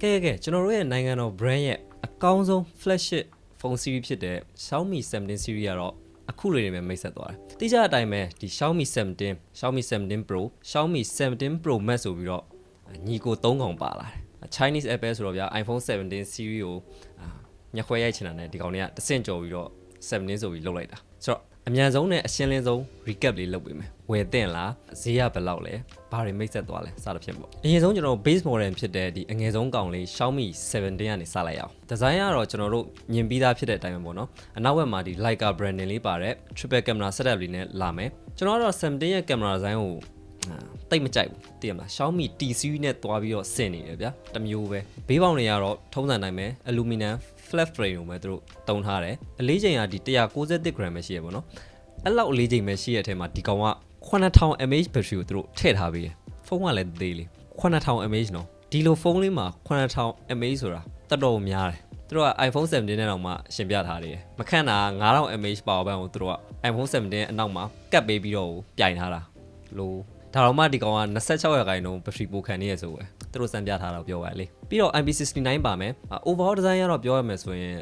ကဲကျွန်တော်တို့ရဲ့နိုင်ငံတော် brand ရဲ့အကောင်းဆုံး flagship phone series ဖြစ်တဲ့ Xiaomi 17 series ကတော့အခုလိုတွေပဲမိတ်ဆက်သွားတယ်။တိကျတဲ့အတိုင်းပဲဒီ Xiaomi 17, Xiaomi 17 Pro, Xiaomi 17 Pro Max ဆိုပြီးတော့ညီကို3កောင်ပါလာတယ်။ Chinese Apple ဆိုတော့ဗျာ iPhone 17 series ကိုညှက်ခွဲရိုက်ချင်တာနဲ့ဒီကောင်တွေကတစ်ဆင့်ကြော်ပြီးတော့17ဆိုပြီးလုတ်လိုက်တာ။ဆိုတော့အမြန်ဆုံးနဲ့အရှင်းလင်းဆုံး recap လေးလုပ်ပေးမယ်။ဝယ်တင်လားဈေးရဘယ်လောက်လဲဘာတွေမိတ်ဆက်သွားလဲစသဖြင့်ပေါ့။အရင်ဆုံးကျွန်တော် base model ဖြစ်တဲ့ဒီအငယ်ဆုံးကောင်လေး Xiaomi 17ကနေစလိုက်အောင်။ design ကတော့ကျွန်တော်တို့မြင်ပြီးသားဖြစ်တဲ့အတိုင်းပဲပေါ့နော်။အနောက်ဘက်မှာဒီ Leica branding လေးပါတဲ့ triple camera setup လေးနဲ့လာမယ်။ကျွန်တော်ကတော့17ရဲ့ camera design ကိုတိတ်မကြိုက်ဘူးသိရမလား Xiaomi T series နဲ့တွားပြီးတော့ဆင်နေတယ်ဗျာတမျိုးပဲဘေးပေါင်တွေကတော့ထုံးစံတိုင်းပဲ aluminum flat frame ကိုပဲသူတို့တုံးထားတယ်အလေးချိန်ကဒီ190 gram ပဲရှိရပေါ့နော်အဲ့လောက်အလေးချိန်ပဲရှိရတဲ့အထက်မှာဒီကောင်က9000 mAh battery ကိုသူတို့ထည့်ထားပေးတယ်ဖုန်းကလည်းသေးလေ9000 mAh နော်ဒီလိုဖုန်းလေးမှာ9000 mAhဆိုတာတော်တော်များတယ်သူတို့က iPhone 17နဲ့တောင်မှရှင်ပြထားတယ်မခန့်တာ9000 mAh power bank ကိုသူတို့က iPhone 17အနောက်မှာကတ်ပေးပြီးတော့ပြိုင်ထားတာလို့ဒါတော့မှဒီကောင်က26ရာခိုင်နှုန်း battery ပိုခံနေရဆိုပဲသူတို့စမ်းပြထားတော့ပြောပါလေပြီးတော့ IP69 ပါမယ် overall design ကတော့ပြောရမယ်ဆိုရင်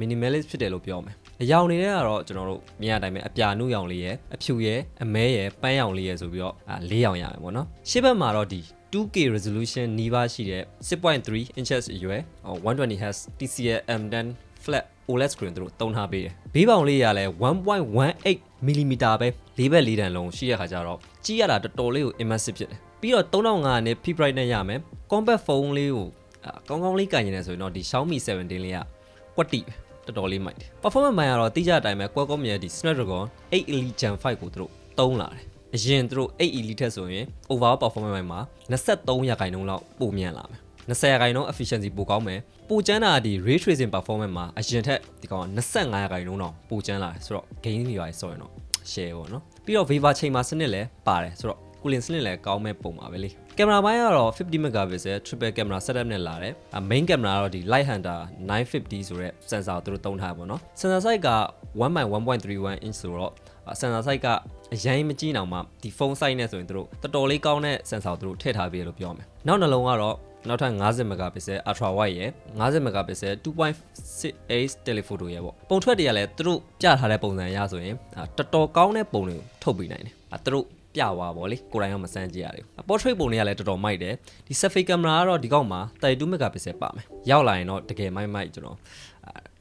minimalist ဖြစ်တယ်လို့ပြောမယ်အရောင်နေတဲ့ကတော့ကျွန်တော်တို့မြင်ရတိုင်းပဲအပြာနုရောင်လေးရယ်အဖြူရယ်အမဲရယ်ပန်းရောင်လေးရယ်ဆိုပြီးတော့၄ရောင်ရမယ်ပေါ့နော်ရှေ့ဘက်မှာတော့ဒီ 2K resolution နီးပါးရှိတဲ့ 6.3 inches အရွယ် 120Hz TCL M10 flat OLED screen တို့တုံးထားပေးတယ်ဘေးပေါင်လေးရလဲ 1.18mm ပဲ၄ဘက်၄တန်လုံးရှိရခါကြတော့ကြည့်ရတာတော်တော်လေးကို immersive ဖြစ်တယ်ပြီးတော့3500နဲ့ peak bright နဲ့ရမယ် compact phone လေးကိုကောင်းကောင်းလေးကင်နေတယ်ဆိုရင်တော့ဒီ Xiaomi 17 လေးကကွက်တိတော်တော်လေးမိုက်တယ် performance ပိုင်းကတော့တိကျတဲ့အတိုင်းပဲ Qualcomm ရဲ့ဒီ Snapdragon 8 Elite Gen 5ကိုတို့တုံးလာတယ်အရင်တို့8 Elite ထက်ဆိုရင် overall performance ပိုင်းမှာ23ရာခိုင်နှုန်းလောက်ပိုမြန်လာမယ်20ရာခိုင်နှုန်း efficiency ပိုကောင်းမယ်ပိုကျန်းတာဒီ ray tracing performance မှာအရင်ထက်ဒီကောင်25ရာခိုင်နှုန်းတော့ပိုကျန်းလာတယ်ဆိုတော့ gain တွေပါဆိုရင်တော့ share ပေါ့နော်ပြီးတော့ Viva ချိန်မှာစနစ်လည်းပါတယ်ဆိုတော့ cooling စနစ်လည်းကောင်းမဲ့ပုံပါပဲလေကင်မရာပိုင်းကတော့50 megapixel triple camera setup နဲ့လာတယ် main camera ကတော့ဒီ Light Hunter 950ဆိုတဲ့ sensor ကိုသူတို့သုံးထားပါတော့ sensor size က 1/1.31 inch ဆိုတော့ sensor size ကအရင်မကြည့်အောင်မှဒီ phone size နဲ့ဆိုရင်သူတို့တော်တော်လေးကောင်းတဲ့ sensor ကိုသူတို့ထည့်ထားပေးလို့ပြောမယ်နောက်နှလုံးကတော့နောက်ထပ်50 megapixel ultra wide ရယ်50 megapixel 2.68 telephoto ရယ်ပေါ့ပုံထွက်တွေကလည်းသူတို့ပြထားတဲ့ပုံစံအရဆိုရင်တော်တော်ကောင်းတဲ့ပုံတွေကိုထုတ်ပေးနိုင်တယ်သူတို့ပြသွားပါလေကိုယ်တိုင်တော့မစမ်းကြည့်ရဘူး portrait ပုံတွေကလည်းတော်တော်မိုက်တယ်ဒီ selfie camera ကတော့ဒီကောက်မှာ32 megapixel ပါမယ်ရောက်လာရင်တော့တကယ်မိုက်ကျွန်တော်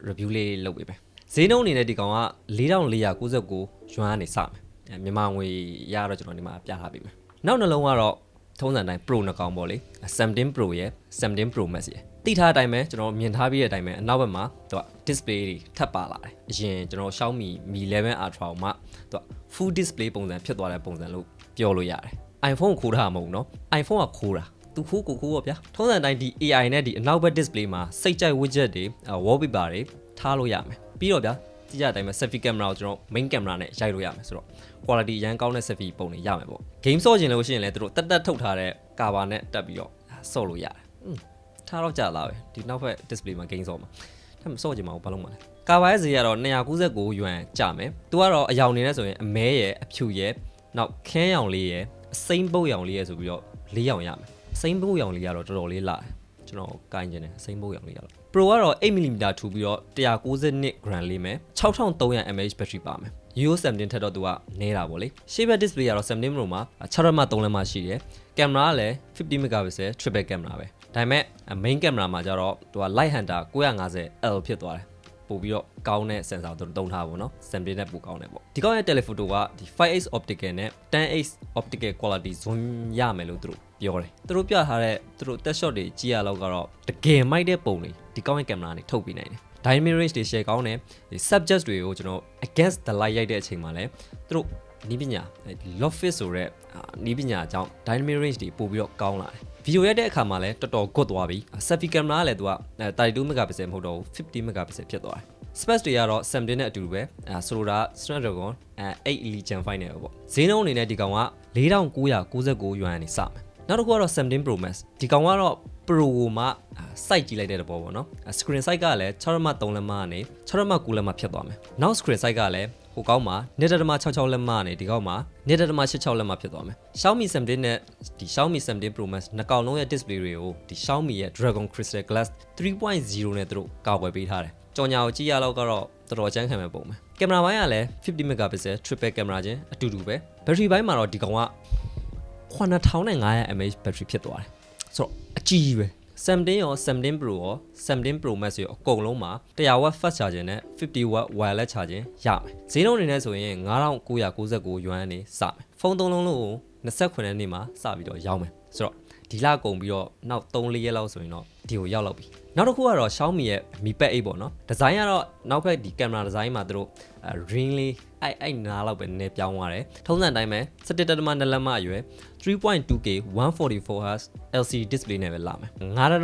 review လေးလုပ်ပေးမယ်ဈေးနှုန်းအနေနဲ့ဒီကောင်က4499 yuan ကနေစမယ်မြန်မာငွေရတော့ကျွန်တော်ဒီမှာပြထားပေးမယ်နောက်နှလုံးကတော့ထုံးစံတိုင်း Pro နှစ်ကောင်ပေါ့လေ17 Pro ရယ်17 Pro Max ရယ်တိထားအတိုင်းပဲကျွန်တော်မြင်ထားပြီးတဲ့အတိုင်းပဲအနောက်ဘက်မှာသူက display တွေထပ်ပါလာတယ်အရင်ကျွန်တော် Xiaomi Mi 11 Ultra ကိုမှသူက full display ပုံစံဖြစ်သွားတဲ့ပုံစံလို့ပြောလို့ရတယ် iPhone ကိုခိုးထားမှာမဟုတ်နော် iPhone ကခိုးတာသူခိုးကိုခိုးပေါ့ဗျာထုံးစံတိုင်းဒီ AI နဲ့ဒီအနောက်ဘက် display မှာစိတ်ကြိုက် widget တွေ wallpaper တွေထားလို့ရမယ်ပြီးတော့ဗျာကြည့်ရတဲ့အတိုင်းပဲ selfie camera ကိုကျွန်တော် main camera နဲ့ရိုက်လို့ရမယ်ဆိုတော့ quality ရန်ကောင်းတဲ့ selfie ပုံတွေရမယ်ပေါ့ game ဆော့ကျင်လို့ရှိရင်လည်းသူတို့တက်ထုတ်ထားတဲ့ cover နဲ့တက်ပြီးတော့ဆော့လို့ရတယ်ထားတော့ကြာလာပဲဒီနောက်ဘက် display မှာ game ဆော့မှာဒါမှဆော့ကျင်မှာဘာလို့မလဲ cover ရဲ့ဈေးကတော့299 yuan ကျမယ်သူကတော့အယောင်နေနဲ့ဆိုရင်အမဲရယ်အဖြူရယ်နောက်ခင်းရောင်လေးရယ်အစိမ်းပုတ်ရောင်လေးရယ်ဆိုပြီးတော့၄ရောင်ရမယ်အစိမ်းပုတ်ရောင်လေးကတော့တော်တော်လေးလာတယ်ကျွန်တော်ကိုင်းကျင်တယ်အစိမ်းပုတ်ရောင်လေးကတော့ Pro ကတော့ 8mm ထူပြီးတော့192 gram လေးမယ်6300 mAh battery ပါမယ် UO 17ထက်တော့သူကနေတာပေါ့လေရှေ့ဘက် display ကတော့17 Pro မှာ6.3 လက်မှရှိတယ်ကင်မရာကလည်း50 megapixel triple camera ပဲဒါပေမဲ့ main camera မှာကျတော့သူက Light Hunter 950L ဖြစ်သွားတယ်ပို့ပြီးတော့ကောင်းတဲ့ sensor တို့တုံးထားပါဘောနော် 17 နဲ့ပိုကောင်းတယ်ပေါ့ဒီကောင်းရဲ့ telephoto ကဒီ 5x optical နဲ့ 10x optical quality zoom ရမယ်လို့သူတို့ပြောတယ်သူတို့ပြထားတဲ့သူတို့ test shot တွေကြည့်ရလောက်ကတော့တကယ်မိုက်တဲ့ပုံတွေဒီကောင်းရဲ့ camera ကနေထုတ်ပေးနိုင်တယ် dynamic range တွေ share ကောင်းတယ်ဒီ subject တွေကိုကျွန်တော် against the light ရိုက်တဲ့အချိန်မှာလဲသူတို့နီးပညာ Lofix ဆိုတဲ့နီးပညာအကြောင်း dynamic range တွေပို့ပြီးတော့ကောင်းလာတယ်ဗီဒီယိုရိုက်တဲ့အခါမှာလည်းတော်တော်ကွတ်သွားပြီ selfie camera ကလည်းသူက32 megapixel မဟုတ်တော့ဘူး50 megapixel ဖြစ်သွားတယ် space တွေကတော့ 17 နဲ့အတူတူပဲဆိုလိုတာ Snapdragon 8 Elite Gen 5နဲ့ပေါ့ဈေးနှုန်းအနေနဲ့ဒီကောင်က4999 yuan နေစမယ်နောက်တစ်ခုကတော့17 Pro Max ဒီကောင်ကတော့ Pro မှာ size ကြည့်လိုက်တဲ့သဘောပေါ့နော် screen size ကလည်း6.3 လက်မကနေ6.9 လက်မဖြစ်သွားမယ်နောက် screen size ကလည်း ဟိုကောင်းမှာ1.66လက်မနဲ့ဒီကောင်းမှာ1.86လက်မဖြစ်သွားမယ် Xiaomi 17နဲ့ဒီ Xiaomi 17 Pro Max နှစ်ကောင်လုံးရဲ့ display တွေကိုဒီ Xiaomi ရဲ့ Dragon Crystal Glass 3.0 နဲ့သူတို့ကာကွယ်ပေးထားတယ်ကြော်ညာကိုကြည့်ရတော့ကတော့တော်တော်အကျန်းခံမဲ့ပုံပဲကင်မရာပိုင်းကလည်း50 megapixel triple camera ချင်းအတူတူပဲ battery ဘိုင်းမှာတော့ဒီကောင်က9500 mAh battery ဖြစ်သွားတယ်ဆိုတော့အကြီးကြီးပဲ17ရော17 Pro ရော17 Pro Max ရောအကုန်လုံးမှာ100 watt fast charging နဲ့50 watt wireless charging ရမယ်ဈေးနှုန်းအနေနဲ့ဆိုရင်9999 yuan နေစမယ်ဖုန်းသုံးလုံးလုံးကို29ရက်နေ့မှာစပြီးတော့ရောင်းမယ်ဆိုတော့ဒီလကုန်ပြီးတော့နောက်3-4ရက်လောက်ဆိုရင်တော့ဒီကိုရောက်လောက်ပြီနောက်တစ်ခုကတော့ Xiaomi ရဲ့ Mi Pad 8ပေါ့နော်ဒီဇိုင်းကတော့နောက်ဘက်ဒီကင်မရာဒီဇိုင်းမှာသူတို့ ring လေးအဲ့နားလောက်ပဲနည်းနည်းပြောင်းသွားတယ်ထုံးစံတိုင်းပဲ17.2လက်မအရွယ် 3.2K 144Hz LCD display နဲ့ပဲလာမယ်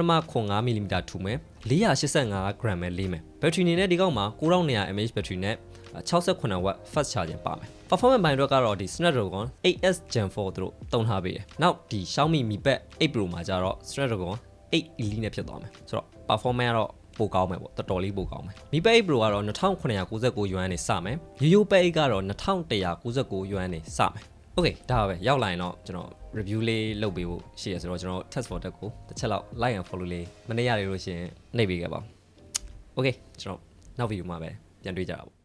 9.95 mm ထူမယ်485 gram ပဲလေးမယ် battery အနေနဲ့ဒီကောက်မှာ9200 mAh battery နဲ့68 watt fast charging ပါမယ် performance ဘိုင်းအတွက်ကတော့ဒီ Snapdragon 8S Gen 4သူတို့တုံးထားပေးတယ်နောက်ဒီ Xiaomi Mi Pad 8 Pro မှာကျတော့ Snapdragon 8 Elite နဲ့ဖြစ်သွားမယ်ဆိုတော့ performance ကတော့ပိုကောင်းမယ်ပေါ့တော်တော်လေးပိုကောင်းမယ် Mi Pad 8 Pro ကတော့2999 yuan နဲ့စမယ်ရိုးရိုး Pad 8ကတော့2199 yuan နဲ့စမယ် Okay ဒါပဲရောက်လာရင်တော့ကျွန်တော် review လေးလုပ်ပေးဖို့ရှိရဆိုတော့ကျွန်တော် test for tech ကိုတစ်ချက်လောက် like and follow လေးမနေ့ရလို့ရှိရင်နှိပ်ပေးခဲ့ပါဦး Okay ကျွန်တော်နောက် video မှာပဲပြန်တွေ့ကြတာပေါ့